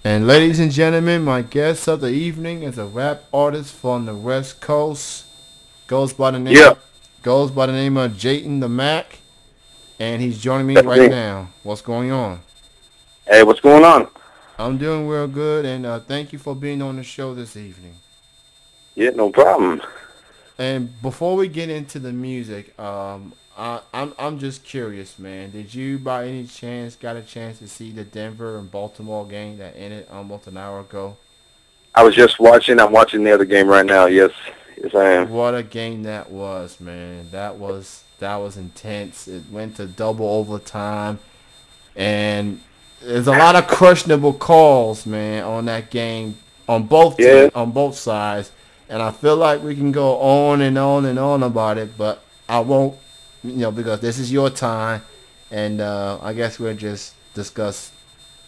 And ladies and gentlemen, my guest of the evening is a rap artist from the West Coast. Goes by the name Yeah, of goes by the name of Jayton Tha Mac, and he's joining me that's right me. now. What's going on? Hey, what's going on? I'm doing real good, and thank you for being on the show this evening. Yeah, no problem. And before we get into the music, I'm just curious, man. Did you by any chance got a chance to see the Denver and Baltimore game that ended almost an hour ago? I was just watching. I'm watching the other game right now. Yes, yes, I am. What a game that was, man. That was intense. It went to double overtime, and there's a lot of questionable calls, man, on that game Yeah, on both sides. And I feel like we can go on and on and on about it, but I won't, because this is your time, and I guess we'll just discuss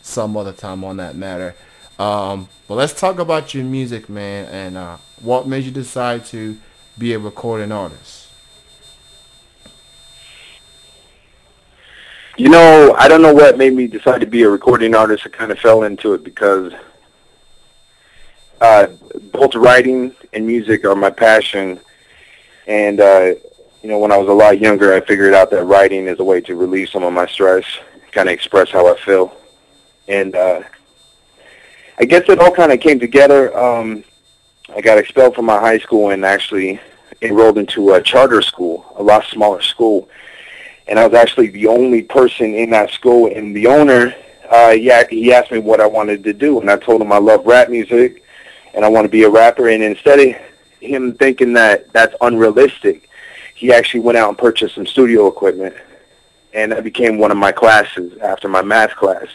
some other time on that matter. But let's talk about your music, man, and what made you decide to be a recording artist. I don't know what made me decide to be a recording artist. I kind of fell into it because uh, both writing and music are my passion. And when I was a lot younger, I figured out that writing is a way to relieve some of my stress, kind of express how I feel. And I guess it all kind of came together. I got expelled from my high school and actually enrolled into a charter school, a lot smaller school. And I was actually the only person in that school. And the owner, he asked me what I wanted to do. And I told him I love rap music and I want to be a rapper. And instead of him thinking that that's unrealistic, he actually went out and purchased some studio equipment. And that became one of my classes after my math class.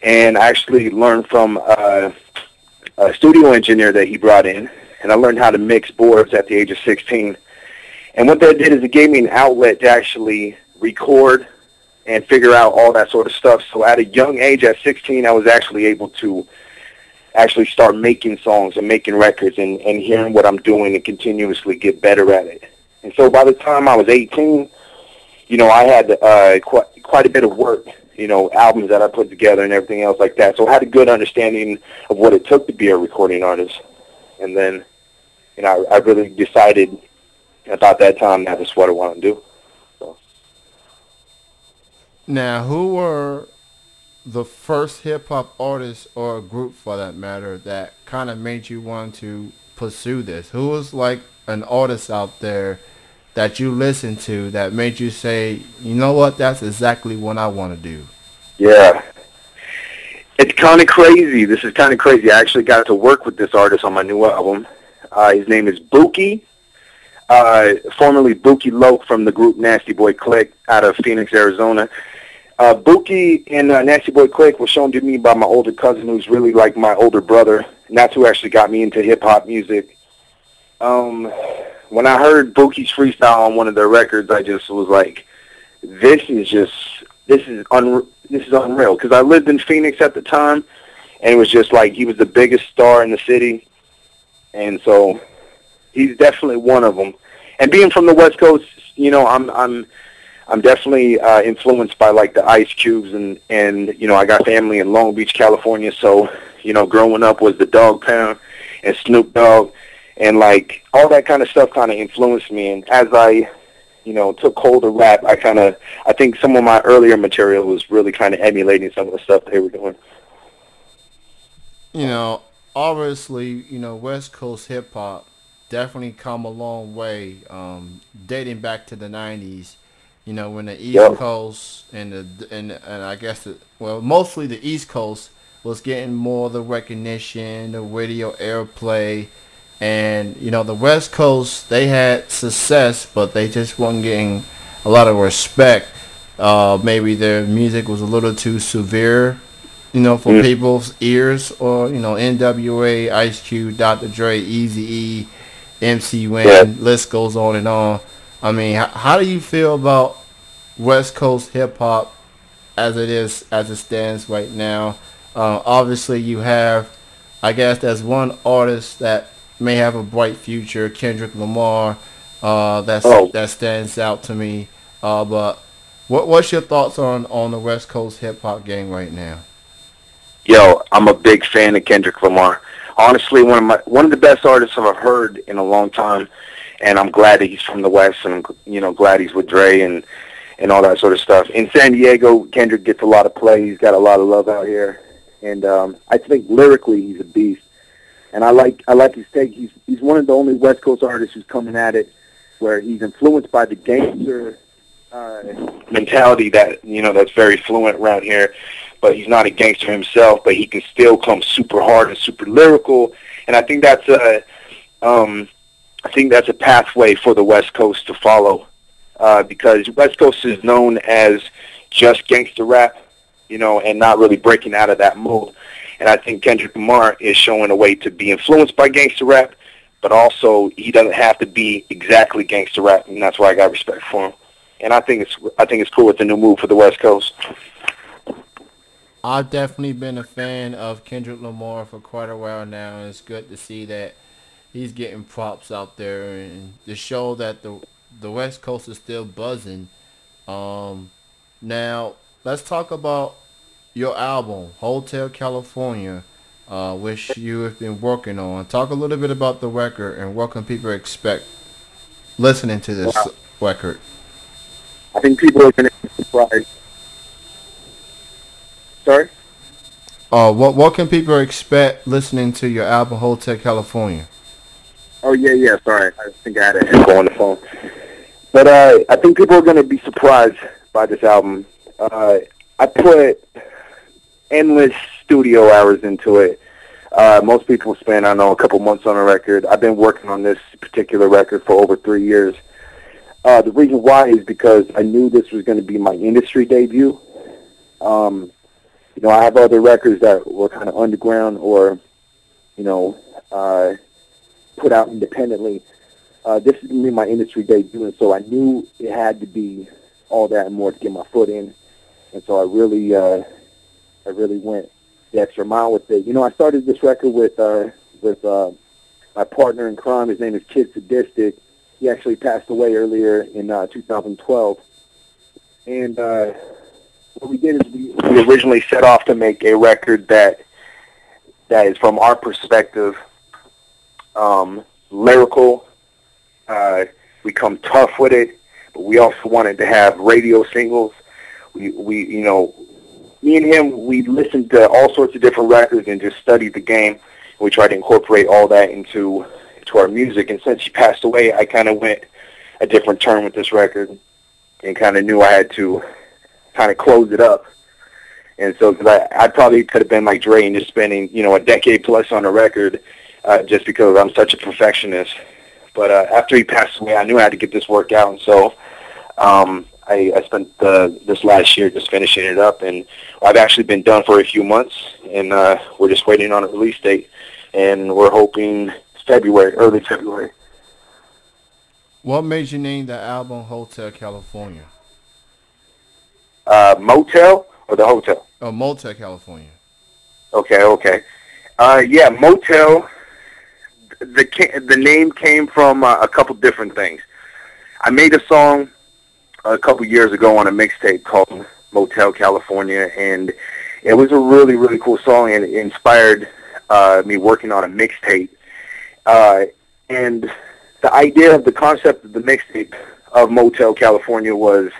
And I actually learned from a studio engineer that he brought in, and I learned how to mix boards at the age of 16. And what that did is it gave me an outlet to actually record and figure out all that sort of stuff. So at a young age, at 16, I was actually able to actually start making songs and making records and hearing what I'm doing and continuously get better at it. And so by the time I was 18, I had quite a bit of work, albums that I put together and everything else like that. So I had a good understanding of what it took to be a recording artist. And then, I really decided about that time that is what I want to do. So, Now, who were the first hip hop artists or a group for that matter that kind of made you want to pursue this? Who was like an artist out there that you listened to that made you say, you know what, that's exactly what I want to do? yeah, it's kind of crazy. This is kind of crazy. I actually got to work with this artist on my new album. His name is Buki. Formerly Buki Loke from the group Nasty Boy Click out of Phoenix, Arizona. Buki and Nasty Boy Click was shown to me by my older cousin, who's really like my older brother, and that's who actually got me into hip-hop music. Um, when I heard Buki's freestyle on one of their records, I just was like, this is unreal, because I lived in Phoenix at the time, and it was just like he was the biggest star in the city, and so he's definitely one of them. And being from the West Coast, I'm definitely influenced by like the Ice Cubes and I got family in Long Beach, California, so growing up was the Dog Pound and Snoop Dogg and like all that kind of stuff kind of influenced me. And as I took hold of rap, I think some of my earlier material was really kind of emulating some of the stuff they were doing. You know, obviously, West Coast hip hop definitely come a long way, dating back to the '90s. When the East Yep. Coast and I guess mostly the East Coast was getting more of the recognition, the radio airplay, and the West Coast they had success, but they just weren't getting a lot of respect. Maybe their music was a little too severe, for Mm. people's ears, or NWA, Ice Cube, Dr. Dre, Eazy-E, MC Yeah. Ren, list goes on and on. I mean, how do you feel about West Coast hip hop as it stands right now? Obviously, you have, I guess, there's one artist that may have a bright future, Kendrick Lamar. Oh, That stands out to me. But what's your thoughts on the West Coast hip hop game right now? Yo, I'm a big fan of Kendrick Lamar. Honestly, one of the best artists I've heard in a long time, and I'm glad that he's from the West, and I'm glad he's with Dre and all that sort of stuff. In San Diego, Kendrick gets a lot of play. He's got a lot of love out here, and I think lyrically he's a beast. And I like his take. He's one of the only West Coast artists who's coming at it where he's influenced by the gangster mentality that's very fluent around here. But he's not a gangster himself. But he can still come super hard and super lyrical. And I think that's a pathway for the West Coast to follow, because West Coast is known as just gangster rap, and not really breaking out of that mold. And I think Kendrick Lamar is showing a way to be influenced by gangster rap, but also he doesn't have to be exactly gangster rap, and that's why I got respect for him. And I think it's cool. It's a new move for the West Coast. I've definitely been a fan of Kendrick Lamar for quite a while now, and it's good to see that he's getting props out there and to show that the West Coast is still buzzing. Now let's talk about your album, Hotel California, which you have been working on. Talk a little bit about the record and what can people expect listening to this record. I think people are going to be surprised. Sorry? What can people expect listening to your album, Hotel California? Oh, yeah, sorry. I think I had an echo on the phone. But I think people are going to be surprised by this album. I put endless studio hours into it. Most people spend, a couple months on a record. I've been working on this particular record for over 3 years. The reason why is because I knew this was going to be my industry debut. I have other records that were kind of underground or, put out independently. This is going to be my industry debut, and so I knew it had to be all that and more to get my foot in. And so I really went the extra mile with it. I started this record with my partner in crime. His name is Kid Sadistic. He actually passed away earlier in 2012. And what we did is we originally set off to make a record that is, from our perspective, lyrical. We come tough with it, but we also wanted to have radio singles. Me and him, we listened to all sorts of different records and just studied the game. We tried to incorporate all that into our music. And since he passed away, I kind of went a different turn with this record and kind of knew I had to kind of close it up. And so, because I probably could have been like Dre and just spending, a decade plus on a record just because I'm such a perfectionist. But after he passed away, I knew I had to get this work out. And so I spent this last year just finishing it up. And I've actually been done for a few months, and we're just waiting on a release date. And we're hoping early February. What made you name the album Hotel California? Motel or the hotel? Oh, Motel California. Okay. Yeah, Motel. The name came from a couple different things. I made a song a couple years ago on a mixtape called Motel California, and it was a really, really cool song, and it inspired me working on a mixtape. And the idea of the concept of the mixtape of Motel California was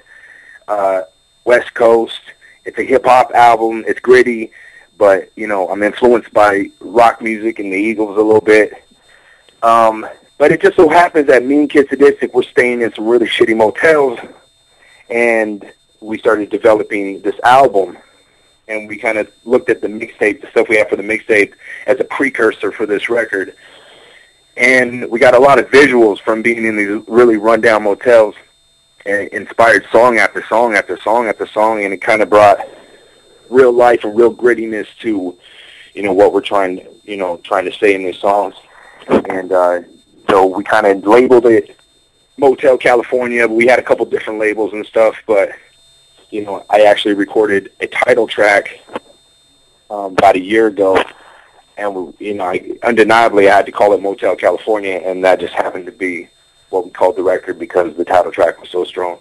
West Coast. It's a hip-hop album. It's gritty, but, I'm influenced by rock music and the Eagles a little bit. But it just so happens that me and Kid Sadistic were staying in some really shitty motels, and we started developing this album. And we kind of looked at the mixtape, the stuff we had for the mixtape, as a precursor for this record. And we got a lot of visuals from being in these really rundown motels, and inspired song after song after song after song, and it kind of brought real life and real grittiness to, what we're trying to say in these songs. And so we kind of labeled it Motel California. We had a couple different labels and stuff, but I actually recorded a title track about a year ago, and undeniably I had to call it Motel California, and that just happened to be what we called the record because the title track was so strong.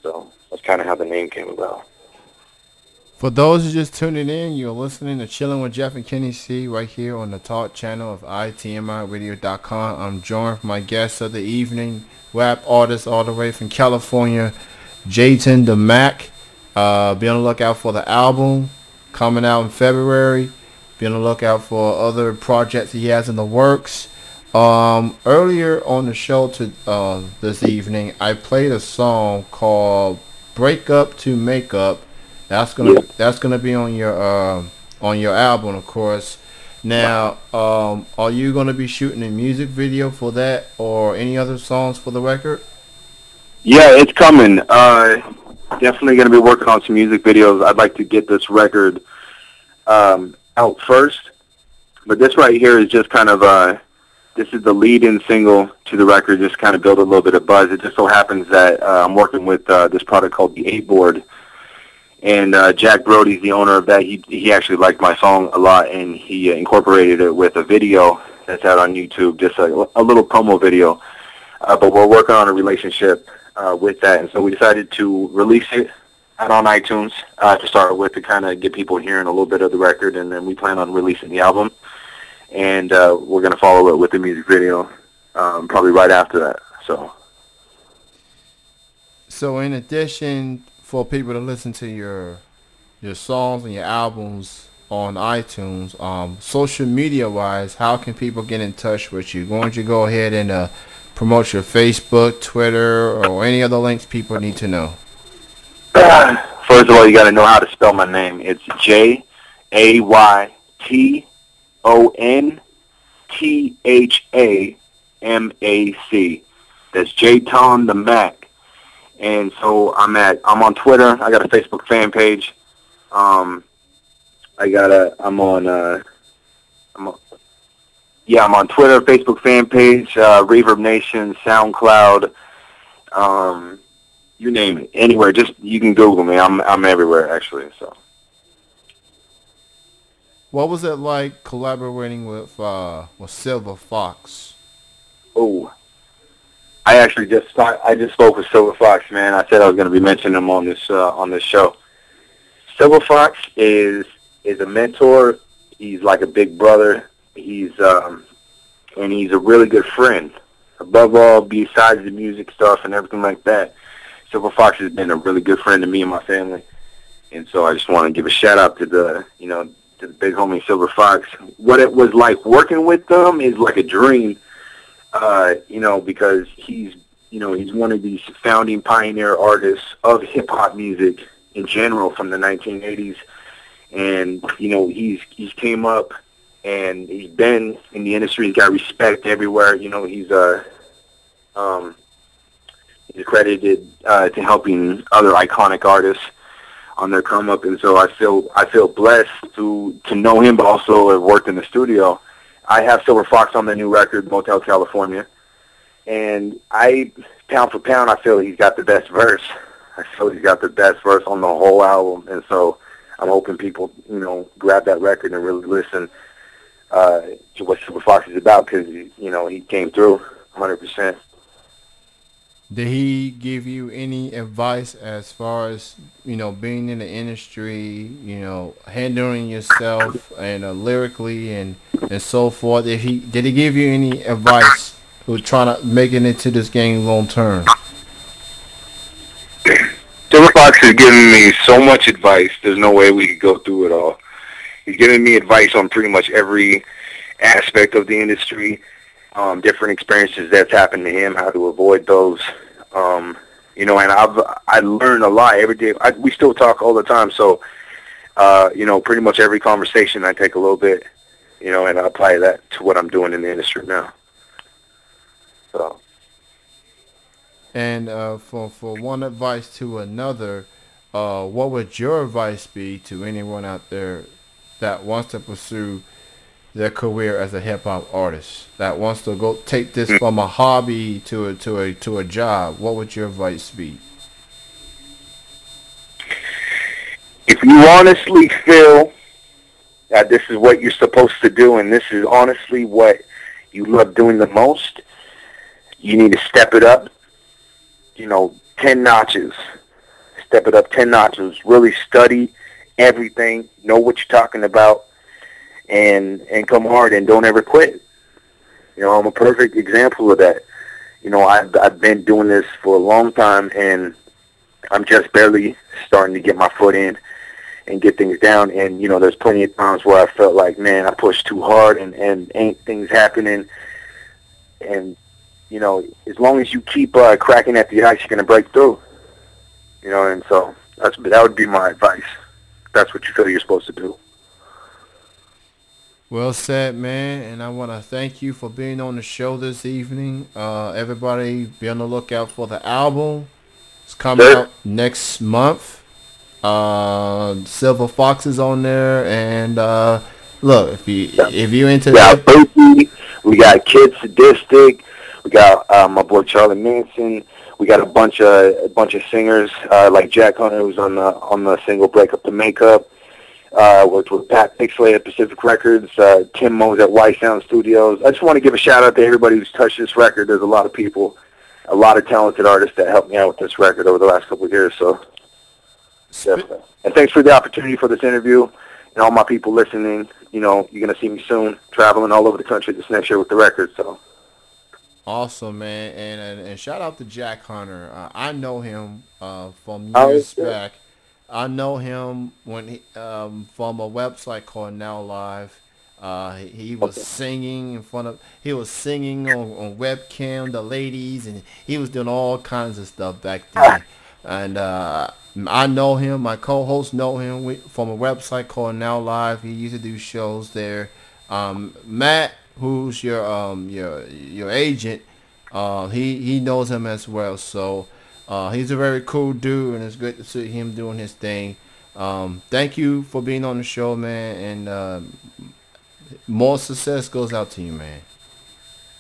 So that's kind of how the name came about. For those who just tuning in, you're listening to Chilling with Jeff and Kenny C right here on the talk channel of ITMIRadio.com. I'm joined with my guest of the evening, rap artist all the way from California, Jayton Tha Mac. Be on the lookout for the album coming out in February. Be on the lookout for other projects he has in the works. Earlier on the show this evening, I played a song called "Break Up to Make Up." That's gonna be on your album, of course. Now, are you gonna be shooting a music video for that or any other songs for the record? Yeah, it's coming. Definitely going to be working on some music videos. I'd like to get this record out first, but this right here is just kind of this is the lead-in single to the record. Just kind of build a little bit of buzz. It just so happens that I'm working with this product called the 8-Board. And Jack Brody's the owner of that. He actually liked my song a lot, and he incorporated it with a video that's out on YouTube, just a little promo video. But we're working on a relationship with that, and so we decided to release it out on iTunes to start with, to kind of get people hearing a little bit of the record, and then we plan on releasing the album. And we're going to follow it with the music video probably right after that. So in addition, for people to listen to your songs and your albums on iTunes, social media wise, how can people get in touch with you? Why don't you go ahead and promote your Facebook, Twitter, or any other links people need to know? First of all, you got to know how to spell my name. It's JaytonThaMac. That's Jayton Tha Mac. And so I'm on Twitter. I got a Facebook fan page. I'm on Twitter, Facebook fan page, Reverb Nation, SoundCloud, you name it, anywhere. Just you can Google me. I'm everywhere actually. So, what was it like collaborating with Silver Fox? Oh, I just spoke with Silver Fox, man. I said I was going to be mentioning him on this show. Silver Fox is a mentor. He's like a big brother. He's a really good friend. Above all, besides the music stuff and everything like that, Silver Fox has been a really good friend to me and my family. And so I just want to give a shout out to the big homie Silver Fox. What it was like working with them is like a dream. Because he's one of these founding pioneer artists of hip hop music in general from the 1980s, and he's came up and he's been in the industry. He's got respect everywhere. He's credited to helping other iconic artists on their come up, and so I feel blessed to know him, but also have worked in the studio. I have Silver Fox on the new record, Motel California, and pound for pound, I feel he's got the best verse. I feel he's got the best verse on the whole album, and so I'm hoping people, grab that record and really listen to what Silver Fox is about, because, he came through 100%. Did he give you any advice as far as, being in the industry, handling yourself and lyrically and so forth? Did he give you any advice with trying to make it into this game long term? Silver Fox has given me so much advice, there's no way we could go through it all. He's given me advice on pretty much every aspect of the industry, different experiences that's happened to him, how to avoid those. And I learn a lot every day. We still talk all the time, so pretty much every conversation I take a little bit, and I apply that to what I'm doing in the industry now. So. And for one advice to another, what would your advice be to anyone out there that wants to pursue their career as a hip hop artist, that wants to go take this from a hobby to a job? What would your advice be? If you honestly feel that this is what you're supposed to do, and this is honestly what you love doing the most, you need to step it up, 10 notches. Step it up 10 notches. Really study everything, know what you're talking about, and come hard and don't ever quit. You know, I'm a perfect example of that. You know, I've been doing this for a long time, and I'm just barely starting to get my foot in and get things down. And, you know, there's plenty of times where I felt like, man, I pushed too hard and ain't things happening. And, you know, as long as you keep cracking at the ice, you're going to break through. You know, and so that would be my advice. That's what you feel you're supposed to do. Well said, man, and I want to thank you for being on the show this evening. Everybody be on the lookout for the album. It's coming Sure. out next month. Silver Fox is on there, and look, if you into We got that, Booty, we got Kid Sadistic, we got my boy Charlie Manson. We got a bunch of singers like Jack Hunter, who's on the single "Break Up the Makeup." Worked with Pat Pixley at Pacific Records, Tim Mose at Y Sound Studios. I just want to give a shout out to everybody who's touched this record. There's a lot of people, a lot of talented artists that helped me out with this record over the last couple of years. So, definitely. And thanks for the opportunity for this interview. And all my people listening, you know, you're going to see me soon, traveling all over the country this next year with the record. So, awesome, man, and shout out to Jack Hunter. I know him from oh, years yeah. back. I know him when he from a website called Now Live. He was singing in front of. He was singing on webcam, the ladies, and he was doing all kinds of stuff back then. And I know him. My co-hosts know him from a website called Now Live. He used to do shows there. Matt, who's your agent, he knows him as well. So. He's a very cool dude, and it's good to see him doing his thing. Thank you for being on the show, man, and more success goes out to you, man.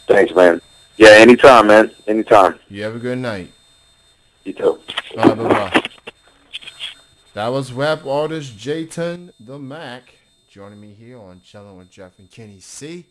Thanks, man. Yeah, anytime, man. Anytime. You have a good night. You too. Bye, bye. That was rap artist Jayton Tha Mac joining me here on Chillin' with Jeff and Kenny C.